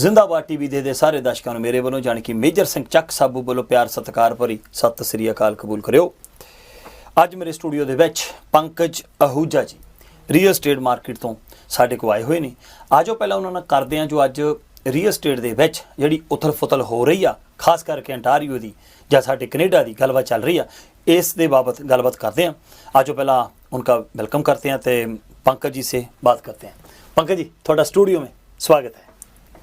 ਜ਼ਿੰਦਾਬਾਦ ਟੀਵੀ ਦੇ ਸਾਰੇ ਦਰਸ਼ਕਾਂ ਨੂੰ ਮੇਰੇ ਵੱਲੋਂ ਜਾਣੀ ਕਿ ਮੇਜਰ ਸਿੰਘ ਚੱਕ ਸਾਬੂ ਵੱਲੋਂ ਪਿਆਰ ਸਤਿਕਾਰ ਭਰੀ ਸਤਿ ਸ੍ਰੀ ਅਕਾਲ ਕਬੂਲ ਕਰਿਓ। ਅੱਜ ਮੇਰੇ ਸਟੂਡੀਓ ਦੇ ਵਿੱਚ ਪੰਕਜ आहूजा ਜੀ ਰੀਅਲ ਸਟੇਟ ਮਾਰਕੀਟ ਤੋਂ ਸਾਡੇ ਕੋਲ ਆਏ ਹੋਏ ਨੇ। ਆਜੋ ਪਹਿਲਾਂ ਉਹਨਾਂ ਨਾਲ ਕਰਦੇ ਹਾਂ ਜੋ ਅੱਜ ਰੀਅਲ ਸਟੇਟ ਦੇ ਵਿੱਚ ਜਿਹੜੀ ਉਥਲ ਫੁਥਲ ਹੋ ਰਹੀ ਆ, ਖਾਸ ਕਰਕੇ ਅੰਟਾਰੀਓ ਦੀ ਜਾਂ ਸਾਡੇ ਕੈਨੇਡਾ ਦੀ ਗੱਲਬਾत ਚੱਲ ਰਹੀ ਆ, ਇਸ ਦੇ बाबत ਗੱਲਬਾत करते हैं। आजो पहला उनका वेलकम करते हैं तो पंकज जी से बात करते हैं। पंकज जी थोड़ा स्टूडियो में स्वागत है।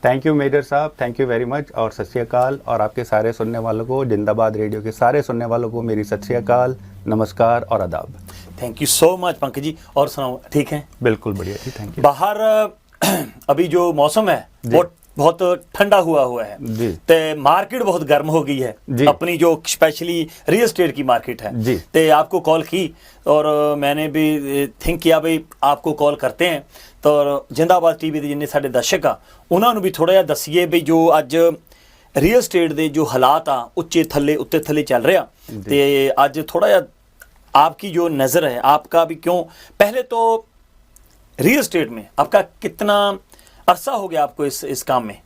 थैंक यू मेजर साहब, थैंक यू वेरी मच। और सत श्री अकाल, और आपके सारे सुनने वालों को, जिंदाबाद रेडियो के सारे सुनने वालों को मेरी सत श्री अकाल, नमस्कार और आदाब। Thank you so much Pankaj ji. और सुनाओ, ठीक है? बिल्कुल बढ़िया जी, थैंक यू। बाहर अभी जो मौसम है वो बहुत ठंडा हुआ है जी, ते मार्केट बहुत गर्म हो गई है जी। अपनी जो स्पेशली रियल एस्टेट की मार्केट है जी। ते आपको कॉल की और मैंने भी थिंक किया भाई आपको कॉल करते हैं तो जिंदाबाद टीवी के जिन्ने साडे दर्शक आ उन्होंने भी थोड़ा जिहा दसीए भी जो अज रियल एस्टेट के जो हालात आ उच्चे थले उत्ते थले चल रहा ते अज थोड़ा जिहा आपकी जो नज़र है, आपका भी क्यों, पहले तो रियल एस्टेट में आपका कितना अरसा हो गया आपको इस काम में,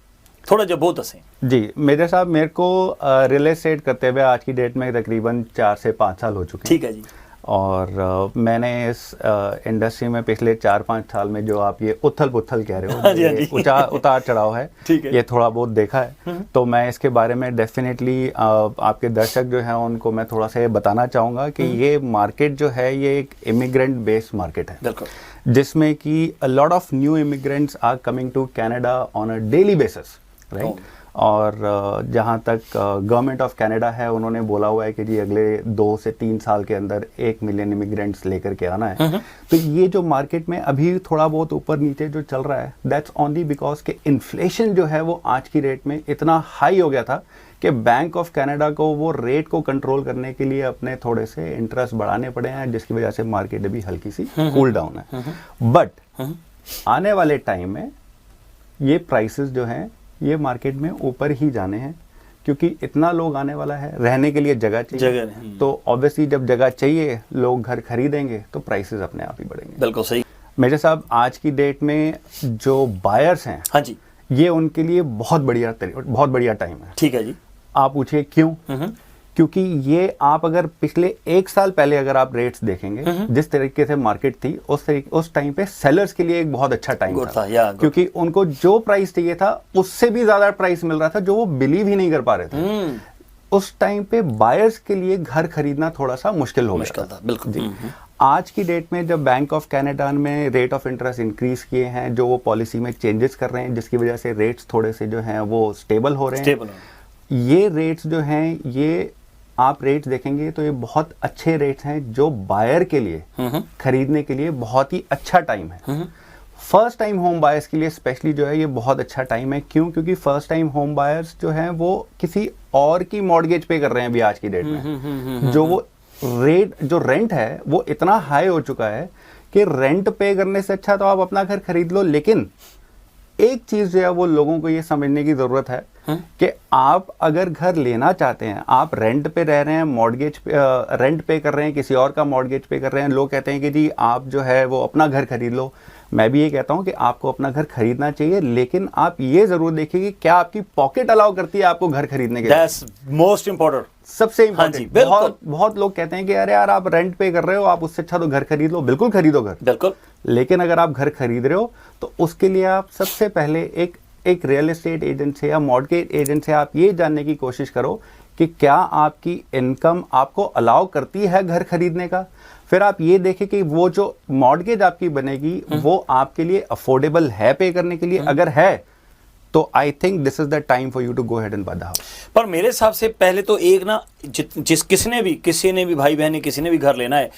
थोड़ा जो बहुत दसें। जी मेजर साहब, मेरे को रियल एस्टेट करते हुए आज की डेट में तकरीबन 4 से 5 साल हो चुके हैं। ठीक है जी। और मैंने इस इंडस्ट्री में पिछले 4-5 साल में जो आप ये उथल पुथल कह रहे हो, ये उतार चढ़ाव है, ये थोड़ा बहुत देखा है। तो मैं इसके बारे में डेफिनेटली आपके दर्शक जो हैं उनको मैं थोड़ा सा ये बताना चाहूँगा कि ये मार्केट जो है ये एक इमिग्रेंट बेस्ड मार्केट है, बिल्कुल, जिसमें कि a lot of new immigrants are coming to Canada on a daily basis, right. और जहाँ तक गवर्नमेंट ऑफ कनाडा है उन्होंने बोला हुआ है कि जी अगले 2 से 3 साल के अंदर 1 मिलियन इमिग्रेंट्स लेकर के आना है। तो ये जो मार्केट में अभी थोड़ा बहुत ऊपर नीचे जो चल रहा है, दैट्स ओनली बिकॉज के इन्फ्लेशन जो है वो आज की रेट में इतना हाई हो गया था कि बैंक ऑफ कनाडा को वो रेट को कंट्रोल करने के लिए अपने थोड़े से इंटरेस्ट बढ़ाने पड़े हैं, जिसकी वजह से मार्केट अभी हल्की सी कूल डाउन है। बट आने वाले टाइम में ये प्राइसेस जो हैं ये मार्केट में ऊपर ही जाने हैं, क्योंकि इतना लोग आने वाला है, रहने के लिए जगह चाहिए, तो ऑब्वियसली जब जगह चाहिए लोग घर खरीदेंगे तो प्राइसेस अपने आप ही बढ़ेंगे। बिल्कुल सही। मेजर साहब, आज की डेट में जो बायर्स हैं, हाँ जी, ये उनके लिए बहुत बढ़िया टाइम है। ठीक है जी। आप पूछिए क्यों? क्योंकि ये आप अगर पिछले 1 साल पहले अगर आप रेट्स देखेंगे, जिस तरीके से मार्केट थी उस टाइम पे सेलर्स के लिए एक बहुत अच्छा टाइम था, क्योंकि उनको जो प्राइस चाहिए था उससे भी ज्यादा प्राइस मिल रहा था जो वो बिलीव ही नहीं कर पा रहे थे। उस टाइम पे बायर्स के लिए घर खरीदना थोड़ा सा मुश्किल हो गया था। बिल्कुल जी। आज की डेट में जब बैंक ऑफ कनाडा में रेट ऑफ इंटरेस्ट इंक्रीज किए हैं, जो वो पॉलिसी में चेंजेस कर रहे हैं, जिसकी वजह से रेट्स थोड़े से जो हैं वो स्टेबल हो रहे हैं। ये रेट्स जो हैं, ये आप रेट्स देखेंगे तो ये बहुत अच्छे रेट्स हैं जो बायर के लिए खरीदने के लिए बहुत ही अच्छा टाइम है। फर्स्ट टाइम होम बायर्स के लिए स्पेशली जो है ये बहुत अच्छा टाइम है। क्यों? क्योंकि फर्स्ट टाइम होम बायर्स जो हैं वो किसी और की मॉर्गेज पे कर रहे हैं अभी आज की डेट में। जो वो जो रेंट है वो इतना हाई हो चुका है कि रेंट पे करने से अच्छा तो आप अपना घर खरीद लो। लेकिन एक चीज जो है वो लोगों को ये समझने की जरूरत है कि आप अगर घर लेना चाहते हैं, आप रेंट पे रह रहे हैं, मॉर्गेज रेंट पे कर रहे हैं, किसी और का मॉर्गेज पे कर रहे हैं, लोग कहते हैं कि जी आप जो है वो अपना घर खरीद लो। मैं भी ये कहता हूं कि आपको अपना घर खरीदना चाहिए, लेकिन आप ये जरूर देखिए कि क्या आपकी पॉकेट अलाउ करती है आपको घर खरीदने के लिए। That's most important, सबसे इम्पोर्टेंट। बहुत लोग कहते हैं कि अरे यार आप रेंट पे कर रहे हो, आप उससे अच्छा तो घर खरीद लो। बिल्कुल खरीदो घर, बिल्कुल। लेकिन अगर आप घर खरीद रहे हो तो उसके लिए आप सबसे पहले एक रियल एस्टेट एजेंट से या मॉर्गेज एजेंट से आप ये जानने की कोशिश करो कि क्या आपकी इनकम आपको अलाउ करती है घर खरीदने का। फिर आप ये देखें कि वो जो मॉर्गेज आपकी बनेगी वो आपके लिए अफोर्डेबल है पे करने के लिए। अगर है तो I think this is the time for you to go head and buy the house. पर मेरे हिसाब से पहले तो एक ना किसी ने भी भाई बहन किसी ने भी घर लेना है,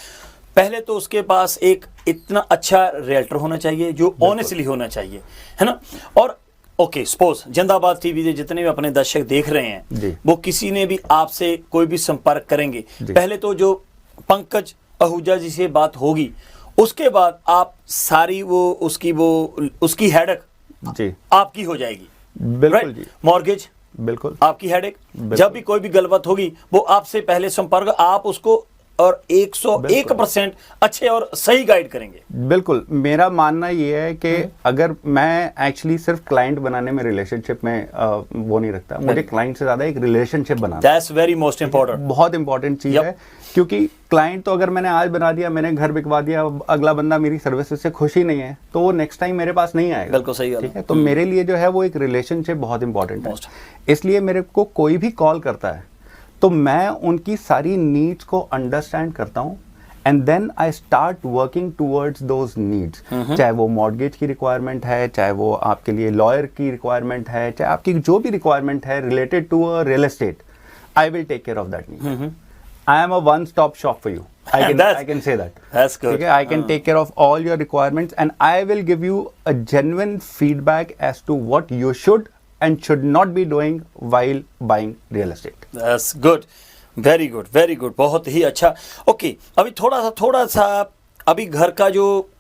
पहले तो उसके पास एक इतना अच्छा रियल्टर होना चाहिए जो ऑनेस्टली होना चाहिए, है ना। और ओके, सपोज जिंदाबाद टीवी के जितने भी अपने दर्शक देख रहे हैं वो किसी ने भी आपसे कोई भी संपर्क करेंगे, पहले तो जो पंकज आहूजा जी से बात होगी, उसके बाद आप सारी उसकी हेडेक जी आपकी हो जाएगी। बिल्कुल जी। मॉर्गेज बिल्कुल आपकी हेडेक, जब भी कोई भी गलबात होगी वो आपसे पहले संपर्क, आप उसको और 101% अच्छे और सही गाइड करेंगे। बिल्कुल, मेरा मानना ये है कि अगर मैं एक्चुअली सिर्फ क्लाइंट बनाने में रिलेशनशिप में वो नहीं रखता, मुझे क्लाइंट से ज्यादा एक relationship banana, that's very most important, बहुत इंपॉर्टेंट चीज है। क्योंकि क्लाइंट तो अगर मैंने आज बना दिया, मैंने घर बिकवा दिया, अगला बंदा मेरी सर्विसेज से खुश ही नहीं है, तो वो नेक्स्ट टाइम मेरे पास नहीं आएगा। बिल्कुल सही, ठीक है। तो मेरे लिए जो है वो एक रिलेशनशिप बहुत इंपॉर्टेंट है। इसलिए मेरे को कोई भी कॉल करता है तो मैं उनकी सारी नीड्स को अंडरस्टैंड करता हूँ and then I start working towards those needs. चाहे वो मॉर्गेज की रिक्वायरमेंट है, चाहे वो आपके लिए लॉयर की रिक्वायरमेंट है, चाहे आपकी जो भी रिक्वायरमेंट है related to a real estate, I will take care of that need. I am a one-stop shop for you. I can say that. That's good. Okay? I can take care of all your requirements, and I will give you a genuine feedback as to what you should and should not be doing while buying real estate. That's good. Very good. Very good. बहुत ही अच्छा। Okay. अभी थोड़ा सा अभी घर का जो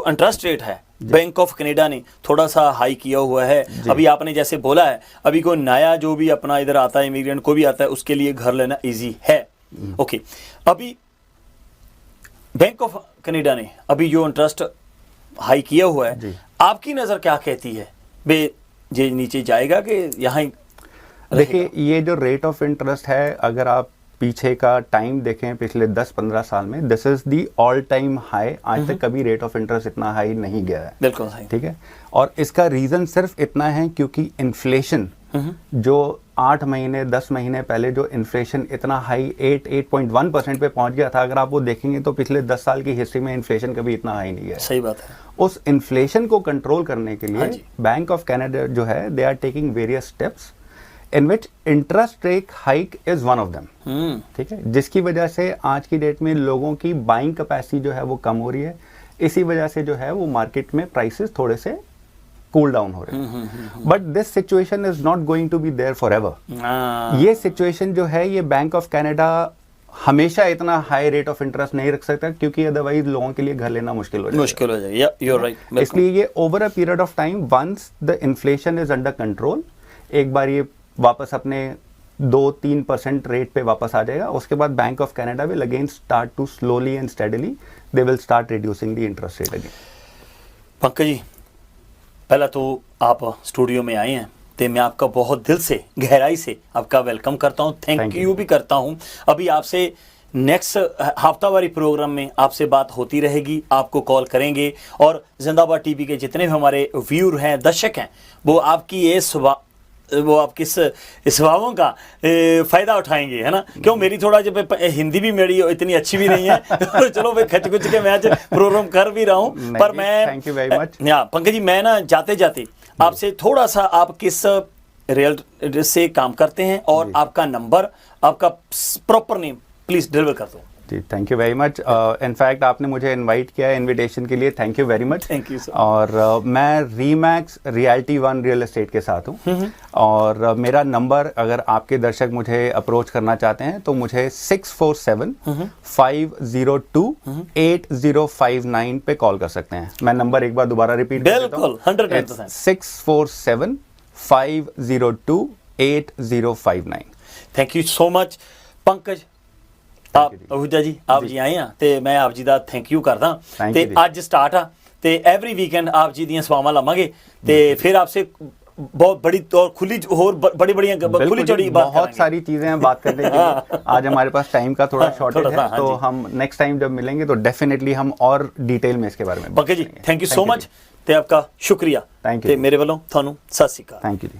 interest rate है बैंक ऑफ कनाडा ने थोड़ा सा हाई किया हुआ है। अभी आपने जैसे बोला है, अभी कोई नया जो भी अपना इधर आता है, इमिग्रेंट को भी आता है, उसके लिए घर लेना इजी है। ओके, अभी बैंक ऑफ कनाडा ने अभी जो इंटरेस्ट हाई किया हुआ है, आपकी नजर क्या कहती है? बे ये नीचे जाएगा कि यहाँ ही? देखिए, ये जो रेट ऑफ इंटरेस्ट है, अगर आप पीछे का टाइम देखें पिछले 10-15 साल में, this is the all time high. आज तक कभी रेट ऑफ इंटरेस्ट इतना हाई नहीं गया है। बिल्कुल सही। ठीक है। और इसका रीजन सिर्फ इतना है क्योंकि इन्फ्लेशन जो 8 महीने 10 महीने पहले जो इन्फ्लेशन इतना हाई 8.1% पे पहुंच गया था, अगर आप वो देखेंगे तो पिछले 10 साल की हिस्ट्री में इन्फ्लेशन कभी इतना हाई नहीं गया। सही बात है। उस इन्फ्लेशन को कंट्रोल करने के लिए बैंक ऑफ कनाडा जो है, they are taking various steps in which interest rate hike is one of them. ठीक है। जिसकी वजह से आज की डेट में लोगों की बाइंग कैपेसिटी जो है वो कम हो रही है। इसी वजह से जो है वो मार्केट में प्राइसेस थोड़े से कूल डाउन हो रहे हैं। But this situation is not going to be there forever. ये सिचुएशन जो है, ये बैंक ऑफ कनाडा हमेशा इतना हाई रेट ऑफ इंटरेस्ट नहीं रख सकता, क्योंकि अदरवाइज लोगों के लिए घर लेना मुश्किल हो जाएगा। You are right. इसलिए ये over a period of time, once the inflation is under control, एक बार ये वापस अपने 2-3% रेट पे वापस आ जाएगा। उसके बाद bank of Canada will again start to slowly and steadily they will start reducing the interest rate again. Pankaj ji, पहला तो आप स्टूडियो में आए हैं, तो मैं आपका बहुत दिल से, गहराई से आपका वेलकम करता हूं, थैंक यू भी करता हूं। अभी आपसे नेक्स्ट हफ्तावारी प्रोग्राम में आपसे बात होती रहेगी, आपको कॉल करेंगे, और जिंदाबाद टीवी के जितने भी हमारे व्यूअर हैं, दर्शक हैं, वो आपकी आपके स्वभावों का फायदा उठाएंगे, है ना? क्यों, मेरी थोड़ा जब हिंदी भी मेरी इतनी अच्छी भी नहीं है तो चलो मैं खच खुच के मैच प्रोग्राम कर भी रहा हूँ, पर मैं thank you very much. Pankaj ji, मैं ना जाते जाते आपसे थोड़ा सा, आप किस रियल से काम करते हैं और आपका नंबर, आपका प्रॉपर नेम प्लीज डिलीवर कर दो। जी, thank you very much. In fact आपने मुझे इनवाइट किया है इनविटेशन के लिए, thank you very much. Thank you sir. और मैं Remax Realty One real estate के साथ हूँ, और मेरा नंबर, अगर आपके दर्शक मुझे अप्रोच करना चाहते हैं तो मुझे 647-502-8059 पे कॉल कर सकते हैं। मैं नंबर एक बार दोबारा रिपीट कर देता हूँ। 100%। 647-502-8059। Thank you so much Pankaj. आप आहूजा जी, आप जी आए हैं ਤੇ मैं आप जी ਦਾ ਥੈਂਕ ਯੂ ਕਰਦਾ ਤੇ ਅੱਜ ਸਟਾਰਟ ਆ ਤੇ ਐਵਰੀ ਵੀਕਐਂਡ आप जी ਦੀਆਂ ਸਵਾਵਾਂ ਲਾਵਾਂਗੇ ਤੇ ਫਿਰ आपसे बहुत बड़ी और खुली और बड़ी खुली चौड़ी बात, बहुत सारी चीजें हैं बात करने के लिए। आज हमारे पास टाइम का थोड़ा शॉर्टेज है, तो हम नेक्स्ट टाइम जब मिलेंगे तो डेफिनेटली हम और डिटेल में इसके बारे में। Pankaj ji, thank you so much ਤੇ आपका शुक्रिया। Thank you. मेरे वालों थानू Sat Shri Akal. Thank you ji.